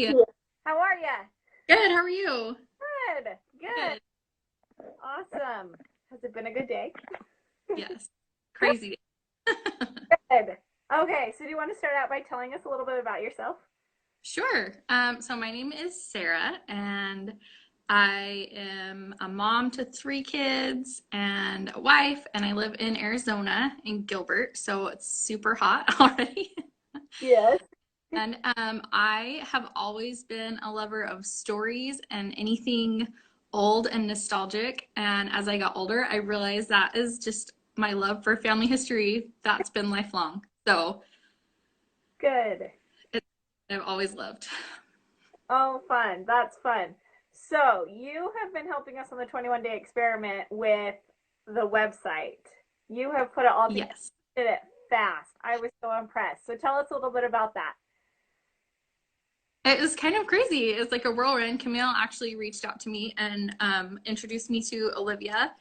Hi. Yeah. How are ya? Good. How are you? Good, good, Good. awesome. Has it been a good day? Yes. Crazy. Good. Okay, so do you want to start out by telling us a little bit about yourself? Sure. So my name is Sarah, and I am a mom to three kids and a wife, and I live in Arizona in Gilbert, so it's super hot already. Yes. And I have always been a lover of stories and anything old and nostalgic. And as I got older, I realized that is just my love for family history. That's been lifelong. So Good. it's I've always loved. Oh, fun. That's fun. So you have been helping us on the 21-day experiment with the website. You have put it all together, Yes. did it fast. I was so impressed. So tell us a little bit about that. It was kind of crazy. It was like a whirlwind. Camille actually reached out to me and introduced me to Olivia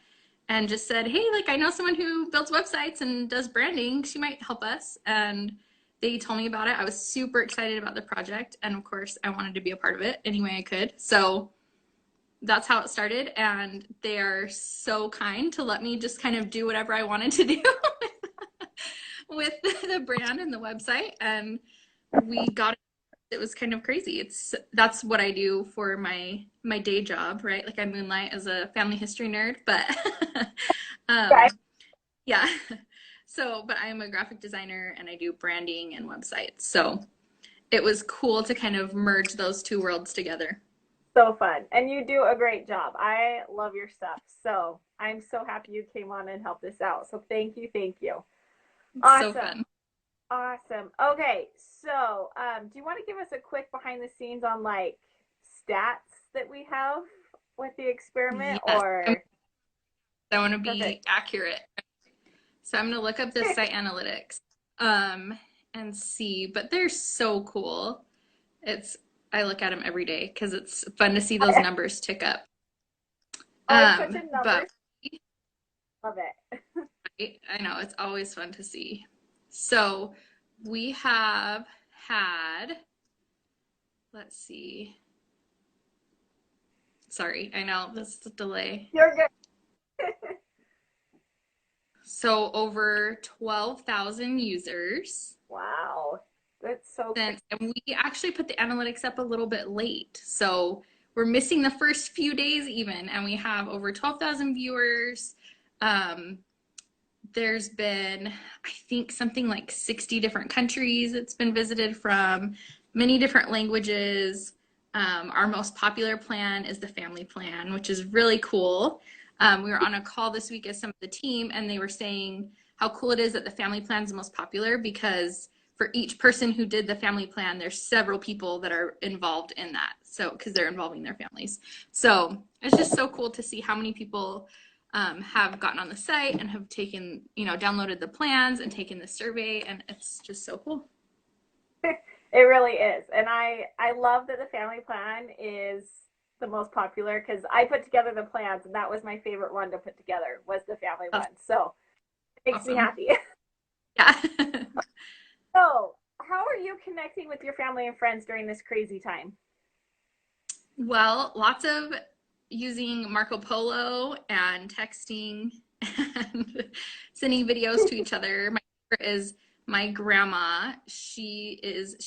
and just said, hey, like I know someone who builds websites and does branding. She might help us. And they told me about it. I was super excited about the project. And of course, I wanted to be a part of it any way I could. So that's how it started. And they are so kind to let me just kind of do whatever I wanted to do with the brand and the website. And we got it. It was kind of crazy. That's what I do for my day job, right? Like I moonlight as a family history nerd, but Right. um, yeah. So, but I am a graphic designer and I do branding and websites. So it was cool to kind of merge those two worlds together. So fun. And you do a great job. I love your stuff. So I'm so happy you came on and helped us out. So thank you. Thank you. So Awesome. fun. Awesome. Okay. So do you want to give us a quick behind the scenes on like stats that we have with the experiment Yes. or I want to perfect? be accurate. So I'm going to look up the site analytics um, and see, but they're so cool. It's I look at them every day because it's fun to see those numbers tick up. I'm such a But numbers. Love it. I know it's always fun to see. So we have had, let's see. Sorry, I know this is a delay. You're good. So over 12,000 users Wow. That's so crazy. since, and we actually put the analytics up a little bit late. So we're missing the first few days even, and we have over 12,000 viewers. Um, there's been, I think, something like 60 different countries it's been visited from, many different languages. Our most popular plan is the family plan, which is really cool. We were on a call this week as some of the team, and they were saying how cool it is that the family plan is the most popular because for each person who did the family plan, there's several people that are involved in that. So, because they're involving their families. So, it's just so cool to see how many people have gotten on the site and have taken, downloaded the plans and taken the survey, and it's just so cool. It really is. And I love that the family plan is the most popular because I put together the plans and that was my favorite one to put together was the family That's one. So it makes me awesome. happy. Yeah. So how are you connecting with your family and friends during this crazy time? Well, lots of using Marco Polo and texting and sending videos to each other. My favorite is my grandma. She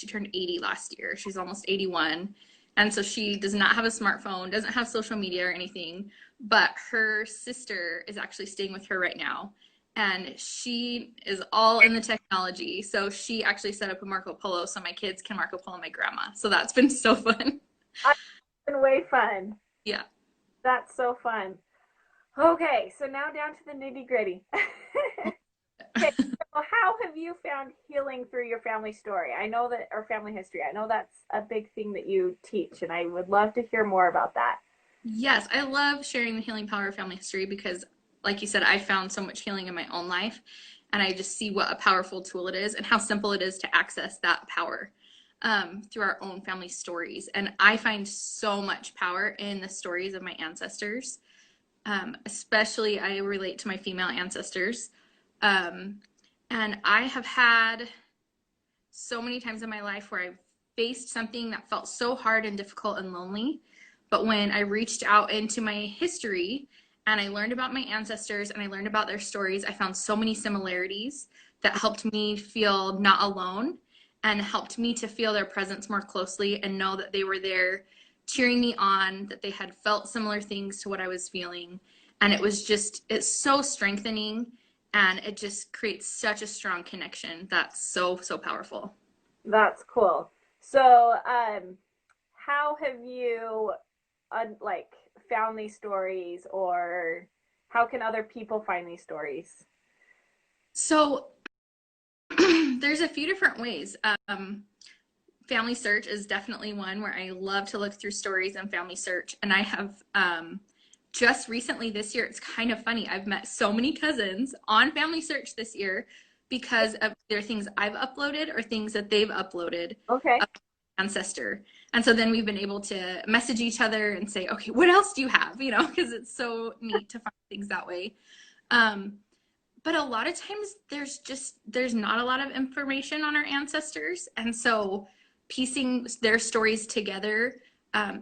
turned 80 last year. She's almost 81. And so she does not have a smartphone, doesn't have social media or anything, but her sister is actually staying with her right now. And she is all in the technology. So she actually set up a Marco Polo so my kids can Marco Polo my grandma. So that's been so fun. It's been way fun. Yeah. That's so fun. Okay, so now down to the nitty gritty. Okay, so how have you found healing through your family story? I know that, or family history. I know that's a big thing that you teach, and I would love to hear more about that. Yes, I love sharing the healing power of family history because, like you said, I found so much healing in my own life, and I just see what a powerful tool it is and how simple it is to access that power through our own family stories. And I find so much power in the stories of my ancestors. Especially, I relate to my female ancestors. Um, and I have had so many times in my life where I've faced something that felt so hard and difficult and lonely. But when I reached out into my history and I learned about my ancestors and I learned about their stories, I found so many similarities that helped me feel not alone and helped me to feel their presence more closely and know that they were there cheering me on, that they had felt similar things to what I was feeling. And it's so strengthening, and it just creates such a strong connection that's so, so powerful. That's cool. So, how have you like found these stories, or how can other people find these stories? So there's a few different ways. Family Search is definitely one where I love to look through stories and Family Search. And I have just recently this year, it's kind of funny. I've met so many cousins on Family Search this year because of either things I've uploaded or things that they've uploaded Okay. of ancestor. And so then we've been able to message each other and say, okay, what else do you have? You know, because it's so neat to find things that way. Um, but a lot of times there's not a lot of information on our ancestors, and so piecing their stories together,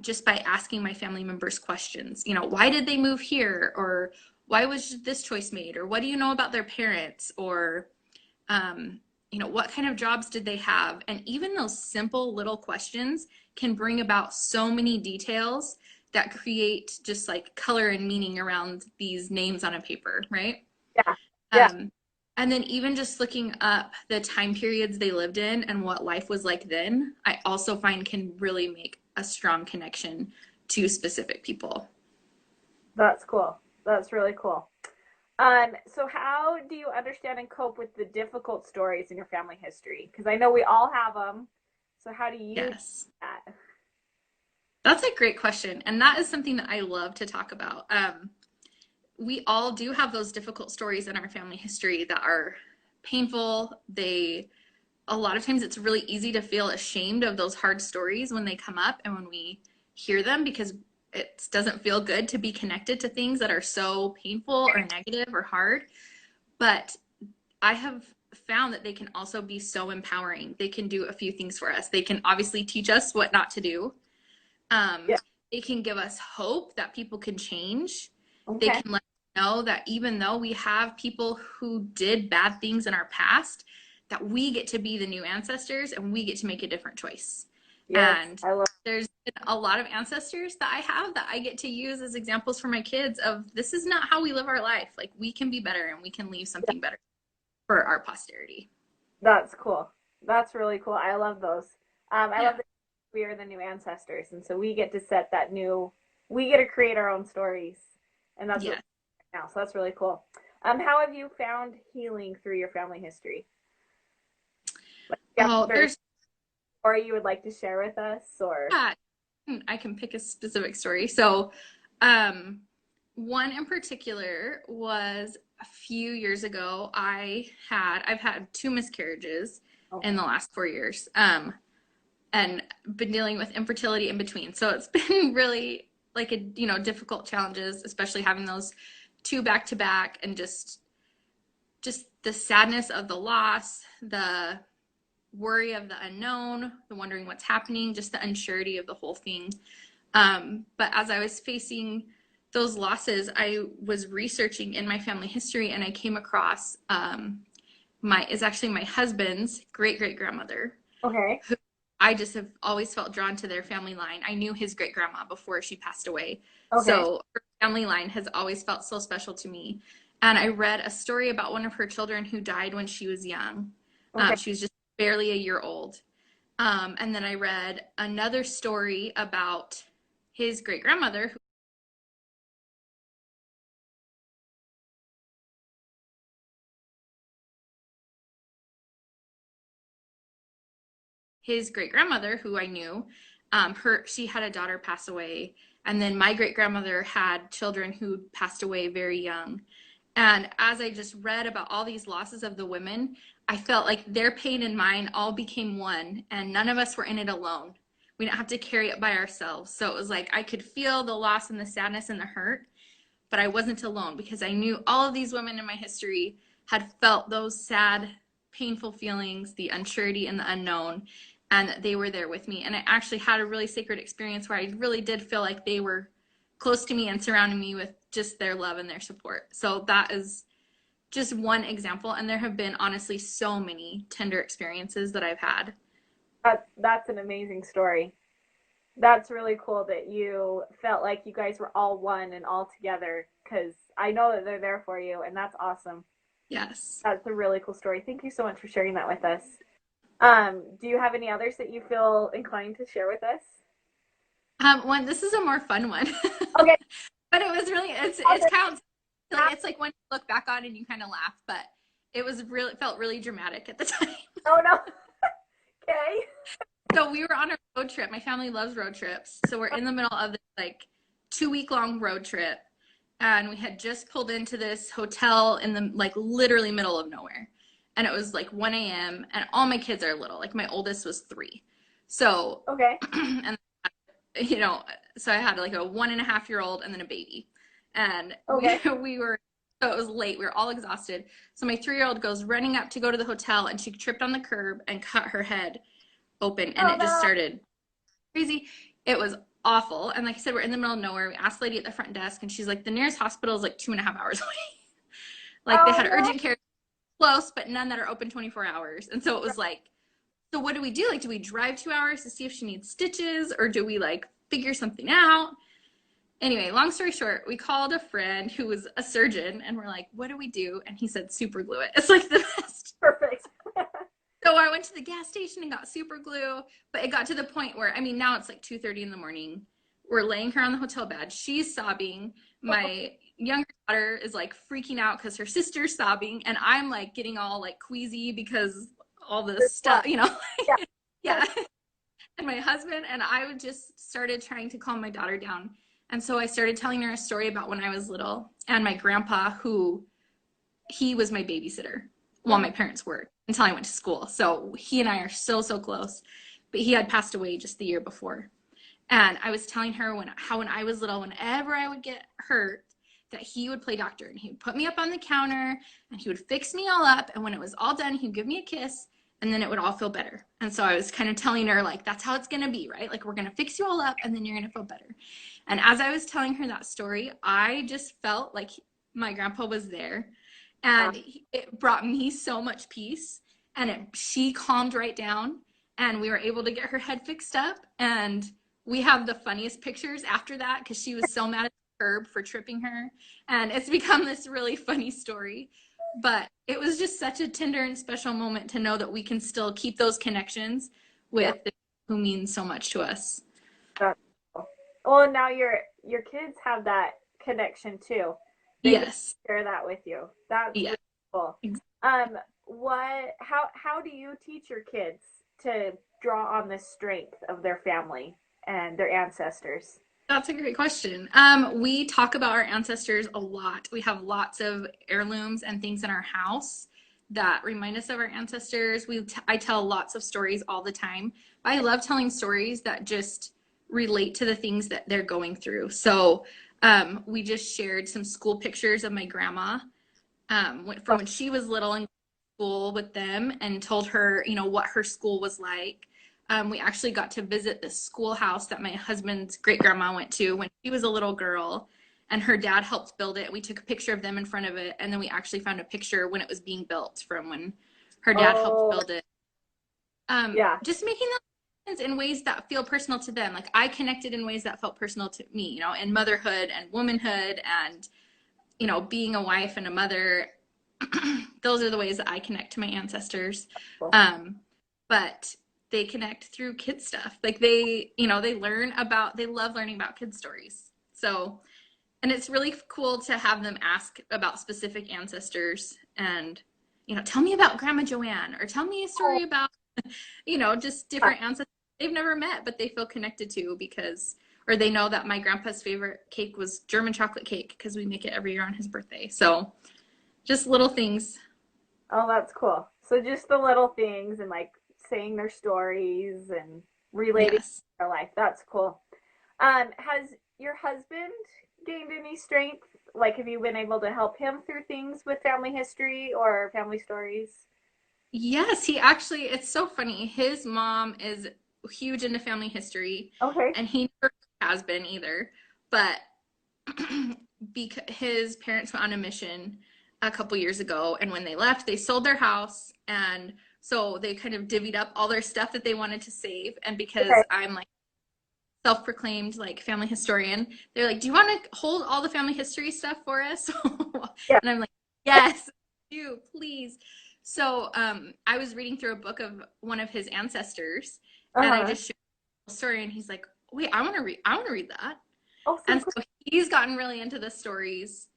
just by asking my family members questions, you know, why did they move here, or why was this choice made, or what do you know about their parents, or um, you know, what kind of jobs did they have? And even those simple little questions can bring about so many details that create just like color and meaning around these names on a paper, right? Yeah. Yeah. Um, and then even just looking up the time periods they lived in and what life was like then, I also find can really make a strong connection to specific people. That's cool. That's really cool. So how do you understand and cope with the difficult stories in your family history? Because I know we all have them. So how do you do Yes, that? that's a great question. And that is something that I love to talk about. We all do have those difficult stories in our family history that are painful. A lot of times it's really easy to feel ashamed of those hard stories when they come up and when we hear them, because it doesn't feel good to be connected to things that are so painful or negative or hard. But I have found that they can also be so empowering. They can do a few things for us. They can obviously teach us what not to do. Um, Yeah. it can give us hope that people can change. They Okay. can let us know that even though we have people who did bad things in our past, that we get to be the new ancestors and we get to make a different choice. Yes, And I love. there's been a lot of ancestors that I have that I get to use as examples for my kids of this is not how we live our life. Like we can be better and we can leave something better for our posterity. That's cool. That's really cool. I love those. I love Yeah. that we are the new ancestors, and so we get to set that new. We get to create our own stories, and that's what Yeah. we're now. So that's really cool. How have you found healing through your family history? Like, do you have Oh, a certain there's story you would like to share with us, or yeah, I can pick a specific story. So, um, one in particular was a few years ago. I've had two miscarriages in okay, the last 4 years, and been dealing with infertility in between. So it's been really like difficult challenges, especially having those two back to back, and just the sadness of the loss, the worry of the unknown, the wondering what's happening, just the unsurety of the whole thing. But as I was facing those losses, I was researching in my family history, and I came across my is actually my husband's great great grandmother. okay, I just have always felt drawn to their family line. I knew his great grandma before she passed away, okay, so her family line has always felt so special to me. And I read a story about one of her children who died when she was young. okay, She was just barely a year old. And then I read another story about his great grandmother, who I knew. She had a daughter pass away, and then my great grandmother had children who passed away very young. And as I just read about all these losses of the women, I felt like their pain and mine all became one, and none of us were in it alone. We didn't have to carry it by ourselves. So it was like I could feel the loss and the sadness and the hurt, but I wasn't alone because I knew all of these women in my history had felt those sad, painful feelings, the unsurety and the unknown. and they were there with me. And I actually had a really sacred experience where I really did feel like they were close to me and surrounding me with just their love and their support. So that is just one example. And there have been honestly so many tender experiences that I've had. That's an amazing story. That's really cool that you felt like you guys were all one and all together, because I know that they're there for you, and that's awesome. Yes. That's a really cool story. Thank you so much for sharing that with us. Do you have any others that you feel inclined to share with us? One, this is a more fun one, Okay. but it was really, it's kind of, it's like when you look back on and you kind of laugh, but it was really, it felt really dramatic at the time. Oh no. Okay. So we were on a road trip. My family loves road trips. So we're in the middle of this like 2 week long road trip. And we had just pulled into this hotel in the like literally middle of nowhere. And it was like 1 a.m. and all my kids are little. Like my oldest was 3. So, Okay. and you know, so I had like a 1.5 year old and then a baby. And Okay. we were, so it was late. We were all exhausted. So my 3 year old goes running up to go to the hotel and she tripped on the curb and cut her head open and Oh it just no. started crazy. It was awful. And like I said, we're in the middle of nowhere. We asked the lady at the front desk and she's like, the nearest hospital is like 2.5 hours away. Like they Oh had no. urgent care close, but none that are open 24 hours. And so it was like, so what do we do? Like, do we drive 2 hours to see if she needs stitches or do we like figure something out? Anyway, long story short, we called a friend who was a surgeon and we're like, what do we do? And he said, super glue it. It's like the best. Perfect. So I went to the gas station and got super glue, but it got to the point where, I mean, now it's like 2:30 in the morning. We're laying her on the hotel bed. She's sobbing. My younger daughter is like freaking out because her sister's sobbing, and I'm like getting all like queasy because all this stuff, you know. Yeah. Yeah. And my husband and I just started trying to calm my daughter down. And so I started telling her a story about when I was little and my grandpa, who he was my babysitter while my parents worked until I went to school. So he and I are so, so close. But he had passed away just the year before. And I was telling her how when I was little, whenever I would get hurt, that he would play doctor and he would put me up on the counter and he would fix me all up. And when it was all done, he'd give me a kiss and then it would all feel better. And so I was kind of telling her, like, that's how it's going to be, right? Like, we're going to fix you all up and then you're going to feel better. And as I was telling her that story, I just felt like my grandpa was there and it brought me so much peace and she calmed right down and we were able to get her head fixed up and we have the funniest pictures after that because she was so mad at Herb for tripping her and it's become this really funny story, but it was just such a tender and special moment to know that we can still keep those connections Yeah. with the who means so much to us. That's cool. Well, now your kids have that connection too. They get Yes. to share that with you. That's Yeah. really cool. What? How do you teach your kids to draw on the strength of their family and their ancestors? That's a great question. We talk about our ancestors a lot. We have lots of heirlooms and things in our house that remind us of our ancestors. I tell lots of stories all the time. I love telling stories that just relate to the things that they're going through. So we just shared some school pictures of my grandma from when she was little in school with them and told her, you know, what her school was like. We actually got to visit the schoolhouse that my husband's great grandma went to when she was a little girl, and her dad helped build it. We took a picture of them in front of it, and then we actually found a picture when it was being built from when her dad helped Oh, build it. yeah. Just making those in ways that feel personal to them. Like I connected in ways that felt personal to me, you know, in motherhood and womanhood and, you know, being a wife and a mother. Those are the ways that I connect to my ancestors. Cool. But they connect through kid stuff. Like they, you know, they love learning about kid stories. So, and it's really cool to have them ask about specific ancestors and, you know, tell me about Grandma Joanne or tell me a story about, you know, just different ancestors they've never met, but they feel connected to because, or they know that my grandpa's favorite cake was German chocolate cake because we make it every year on his birthday. So just little things. Oh, that's cool. So just the little things and like saying their stories and relating to Yes. their life. That's cool. Has your husband gained any strength? Like, have you been able to help him through things with family history or family stories? Yes, he actually, it's so funny. His mom is huge into family history, Okay. and he never has been either. But because his parents went on a mission a couple years ago, and when they left, they sold their house, and so they kind of divvied up all their stuff that they wanted to save. And because Okay. I'm like self-proclaimed like family historian, they're like, "Do you want to hold all the family history stuff for us?" Yeah. And I'm like, "Yes, do please." So I was reading through a book of one of his ancestors, and I Uh-huh. just shared the story, and he's like, "Wait, I want to read. I want to read that." Oh, so And cool. so he's gotten really into the stories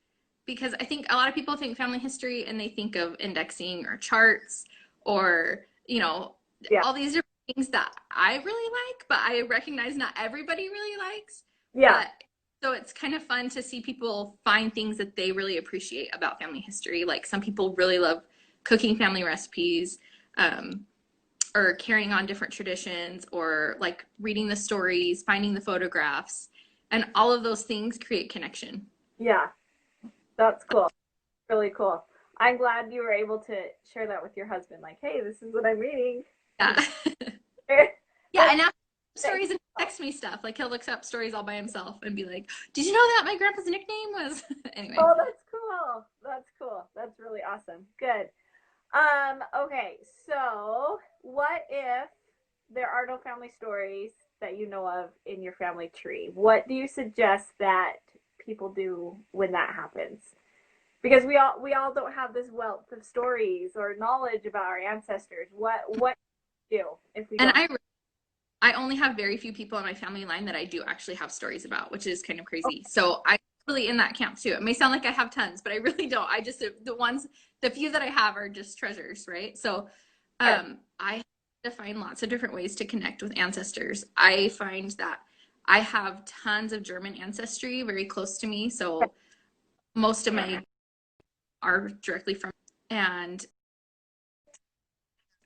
because I think a lot of people think family history and they think of indexing or charts or, Yeah. all these different things that I really like, but I recognize not everybody really likes. Yeah. But so it's kind of fun to see people find things that they really appreciate about family history. Like some people really love cooking family recipes, um, or carrying on different traditions, or like reading the stories, finding the photographs, and all of those things create connection. Yeah. That's cool. Really cool. I'm glad you were able to share that with your husband. Like, hey, this is what I'm reading. Yeah. Yeah, That's and now sick. stories and text me stuff. Like he'll look up stories all by himself and be like, "Did you know that my grandpa's nickname was?" Anyway. Oh, that's cool. That's cool. That's really awesome. Good. Okay, so what if there are no family stories that you know of in your family tree? What do you suggest that people do when that happens? Because we all don't have this wealth of stories or knowledge about our ancestors. What do if we And don't have I only have very few people in my family line that I do actually have stories about, which is kind of crazy. So I'm really in that camp too. It may sound like I have tons, but I really don't. I just the few that I have are just treasures, right? So good? I have to find lots of different ways to connect with ancestors. I find that I have tons of German ancestry very close to me. So most of my are directly from, and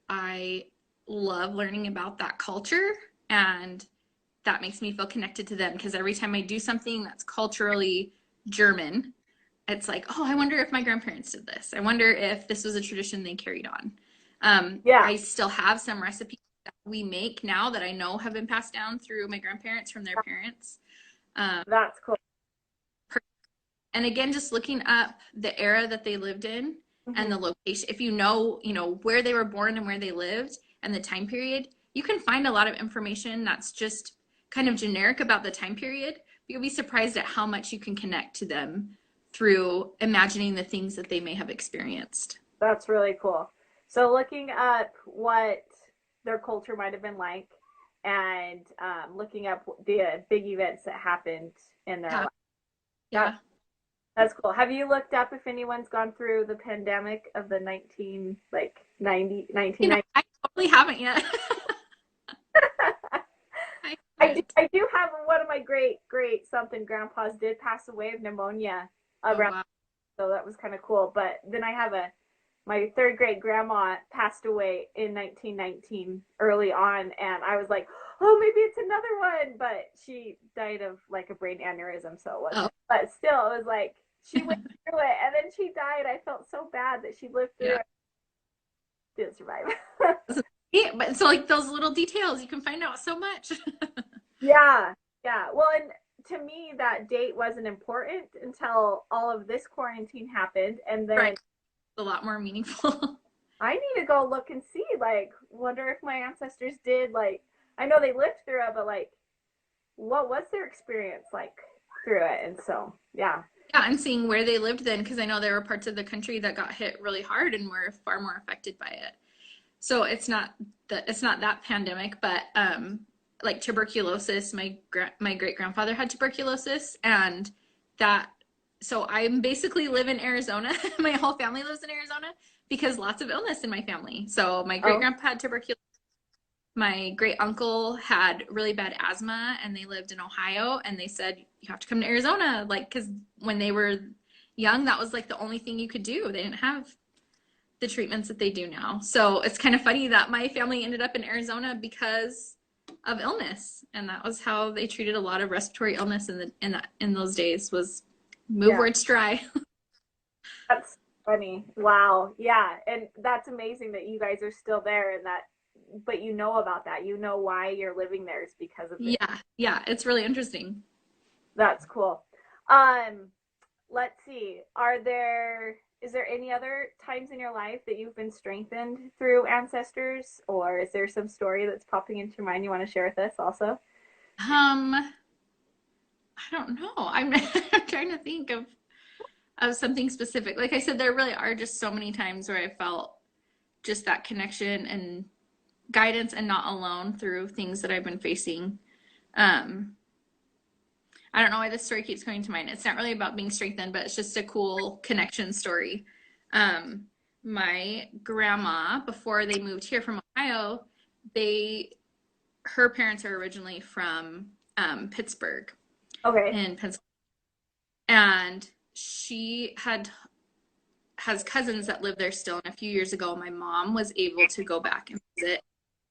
I love learning about that culture, and that makes me feel connected to them because every time I do something that's culturally German, it's like, oh, I wonder if my grandparents did this. I wonder if this was a tradition they carried on. Yeah, I still have some recipes that we make now that I know have been passed down through my grandparents from their parents. Um, that's cool. and again, just looking up the era that they lived in and Hmm. the location. If you know where they were born and where they lived and the time period, you can find a lot of information that's just kind of generic about the time period. You'll be surprised at how much you can connect to them through imagining the things that they may have experienced. That's really cool. So looking up what their culture might have been like, and looking up the big events that happened in their Yeah, life. That yeah. that's cool. Have you looked up if anyone's gone through the pandemic of the 19 like 90 You know, 1990? I totally haven't yet. I haven't. I do have one of my great something grandpas did pass away of pneumonia Oh around, wow. so that was kind of cool. But then I have a my third great grandma passed away in 1919 early on, and I was like, oh, maybe it's another one, but she died of like a brain aneurysm, so it Oh wasn't. But still, it was like she went through it, and then she died. I felt so bad that she lived through yeah. it, didn't survive. Yeah, but so like those little details, you can find out so much. Yeah, yeah. Well, and to me, that date wasn't important until all of this quarantine happened, and Right. then A lot more meaningful. I need to go look and see. Like, wonder if my ancestors did. Like, I know they lived through it, but like, what was their experience like through it? And so, yeah, Yeah, and seeing where they lived then, because I know there were parts of the country that got hit really hard and were far more affected by it. So it's not that pandemic, but like tuberculosis. My great grandfather had tuberculosis, and that. So I'm basically live in Arizona. My whole family lives in Arizona because lots of illness in my family. So my great oh, grandpa had tuberculosis. My great uncle had really bad asthma, and they lived in Ohio, and they said you have to come to Arizona, like because when they were young, that was like the only thing you could do. They didn't have the treatments that they do now. So it's kind of funny that my family ended up in Arizona because of illness, and that was how they treated a lot of respiratory illness in those days was move yeah. where it's dry. That's Funny. Wow. Yeah. And that's amazing that you guys are still there and that, but you know about that. You know why you're living there is because of it. Yeah, yeah, it's really interesting. That's cool. Um, let's see. Is there any other times in your life that you've been strengthened through ancestors, or is there some story that's popping into your mind you want to share with us also? I don't know. I'm trying to think of something specific. Like I said, there really are just so many times where I felt just that connection and guidance and not alone through things that I've been facing. Um, I don't know why this story keeps coming to mind. It's not really about being strengthened, but it's just a cool connection story. Um, my grandma, before they moved here from Ohio, they her parents are originally from Pittsburgh Okay. in Pennsylvania, and she has cousins that live there still. And a few years ago, my mom was able to go back and visit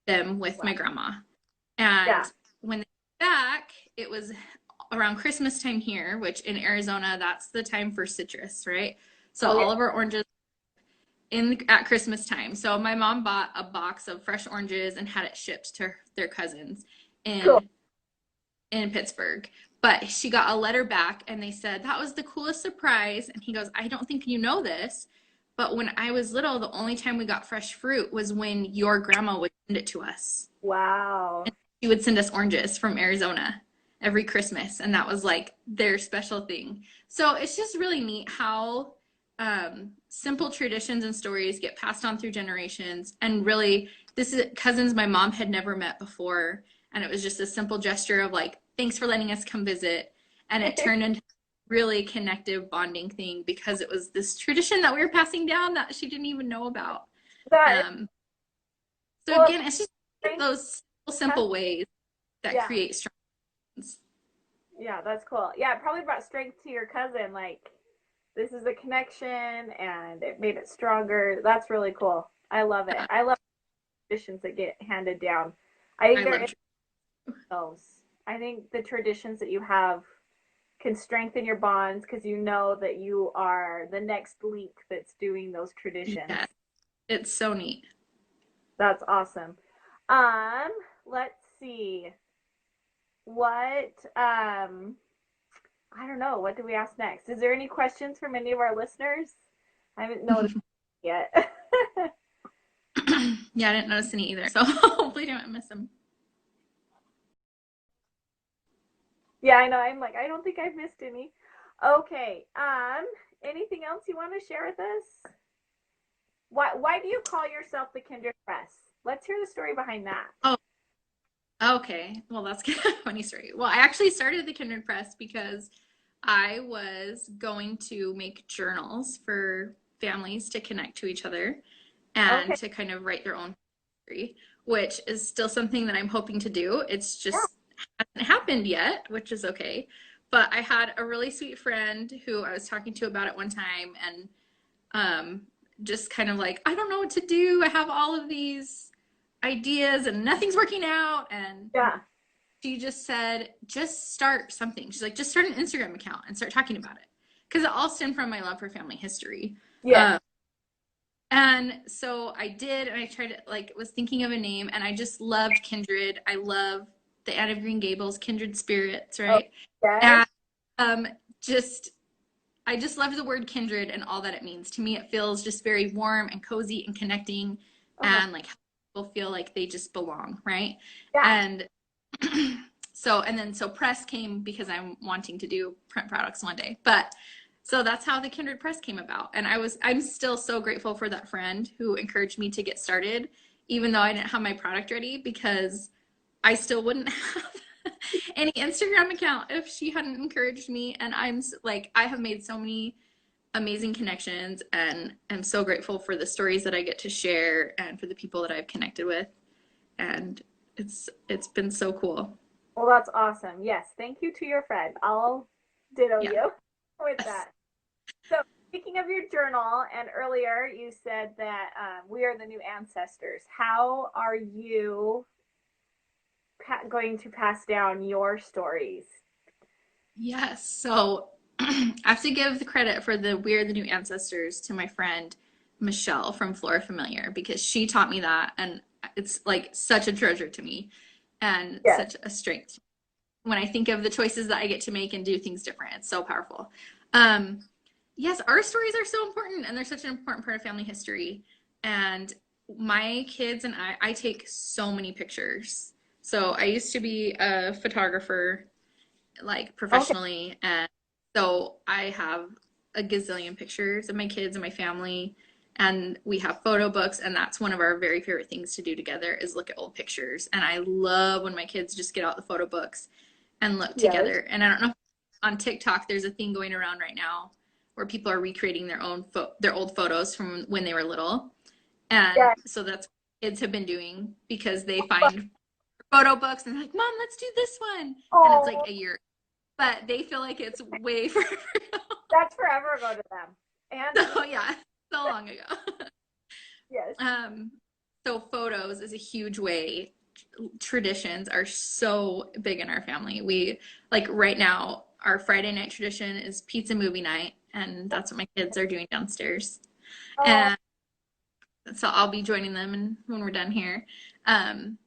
them with Wow. my grandma. Yeah. And when they came back, it was around Christmas time here, which in Arizona, that's the time for citrus, right? So Oh all yeah. of our oranges in at Christmas time. So my mom bought a box of fresh oranges and had it shipped to their cousins Cool. in in Pittsburgh. But she got a letter back and they said, that was the coolest surprise. And he goes, I don't think you know this, but when I was little, the only time we got fresh fruit was when your grandma would send it to us. Wow. She would send us oranges from Arizona every Christmas. And that was like their special thing. So it's just really neat how simple traditions and stories get passed on through generations. And really, this is cousins my mom had never met before. And it was just a simple gesture of like, thanks for letting us come visit. And it turned into really connective bonding thing because it was this tradition that we were passing down that she didn't even know about. That Um, so well, again, it's just strength. those simple ways that Yeah. create strong bonds. Yeah, that's cool. Yeah, it probably brought strength to your cousin. Like, this is a connection and it made it stronger. That's really cool. I love it. I love traditions that get handed down. I think I they're love in those. I think the traditions that you have can strengthen your bonds because you know that you are the next link that's doing those traditions. yeah, it's so neat. That's awesome. Um, let's see. What I don't know. What do we ask next? Is there any questions from any of our listeners? I haven't noticed yet. Yeah, I didn't notice any either. So hopefully I don't miss them. Yeah, I know. I'm like, I don't think I've missed any. Okay. Anything else you want to share with us? Why do you call yourself the Kindred Press? Let's hear the story behind that. Oh, okay. Well, that's kind of a funny story. Well, I actually started the Kindred Press because I was going to make journals for families to connect to each other and Okay. to kind of write their own history, which is still something that I'm hoping to do. It's Yeah. just hasn't happened yet, which is okay. But I had a really sweet friend who I was talking to about it one time and um, just kind of like, I don't know what to do. I have all of these ideas and nothing's working out. And Yeah. she just said, just start something. She's like, just start an Instagram account and start talking about it. Because it all stemmed from my love for family history. Yes. And so I did, and I tried to, like, was thinking of a name, and I just loved Kindred. I love the Anne of Green Gables, Kindred Spirits, Oh, right? yes. And um, just, I just love the word kindred and all that it means. To me, it feels just very warm and cozy and connecting, Uh-huh. and like people feel like they just belong, right? Yeah. And so press came because I'm wanting to do print products one day. But so that's how the Kindred Press came about. And I'm still so grateful for that friend who encouraged me to get started, even though I didn't have my product ready, because I still wouldn't have any Instagram account if she hadn't encouraged me. And I have made so many amazing connections and I'm so grateful for the stories that I get to share and for the people that I've connected with. And it's been so cool. Well, that's awesome. Yes. Thank you to your friend. I'll ditto Yeah. you with that. So, speaking of your journal, and earlier you said that we are the new ancestors. How are you going to pass down your stories? Yes. So I have to give the credit for the We're the New Ancestors to my friend Michelle from Flora Familiar because she taught me that, and it's like such a treasure to me and Yes. such a strength when I think of the choices that I get to make and do things different. It's so powerful. Um, yes, our stories are so important and they're such an important part of family history. And my kids and I take so many pictures. So I used to be a photographer, like Okay. professionally, and so I have a gazillion pictures of my kids and my family. And we have photo books, and that's one of our very favorite things to do together is look at old pictures. And I love when my kids just get out the photo books and look Yes. together. And I don't know, on TikTok, there's a thing going around right now where people are recreating their old photos from when they were little. And Yes. so that's what kids have been doing because they find photo books and they're like, Mom, let's do this one. And it's like Oh, a year, but they feel like it's way further. that's forever ago to them. And to me, So yeah, so long ago. yes. Um, so photos is a huge way. Traditions are so big in our family. We like right now, our Friday night tradition is pizza movie night, and that's what my kids are doing downstairs. Oh, And so I'll be joining them and when we're done here. Um,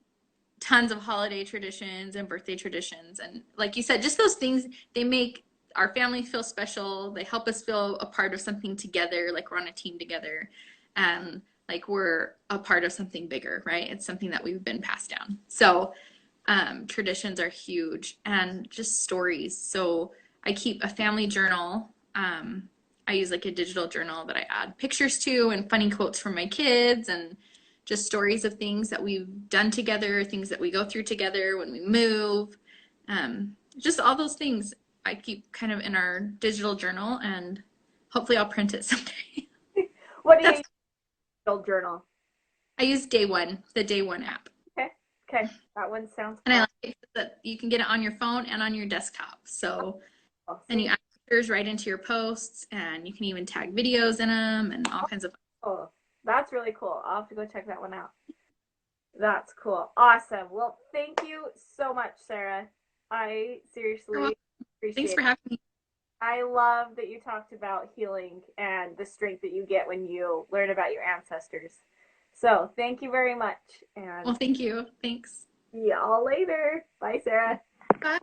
Tons of holiday traditions and birthday traditions. And like you said, just those things, they make our family feel special. They help us feel a part of something together, like we're on a team together. And like we're a part of something bigger, right? It's something that we've been passed down. So traditions are huge and just stories. So I keep a family journal. I use like a digital journal that I add pictures to and funny quotes from my kids and just stories of things that we've done together, things that we go through together when we move. Just all those things I keep kind of in our digital journal and hopefully I'll print it someday. what do you That's use in journal? I use Day One, the Day One app. Okay. Okay. That one sounds And I fun. like it that you can get it on your phone and on your desktop. So, Oh, and you see, add pictures right into your posts, and you can even tag videos in them and all kinds of. oh, that's really cool. I'll have to go check that one out. That's cool. Awesome. Well, thank you so much, Sarah. I Well, seriously thanks appreciate it. for having me. I love that you talked about healing and the strength that you get when you learn about your ancestors. So, thank you very much. Well, And thank you. Thanks. see y'all later. Bye, Sarah. Bye.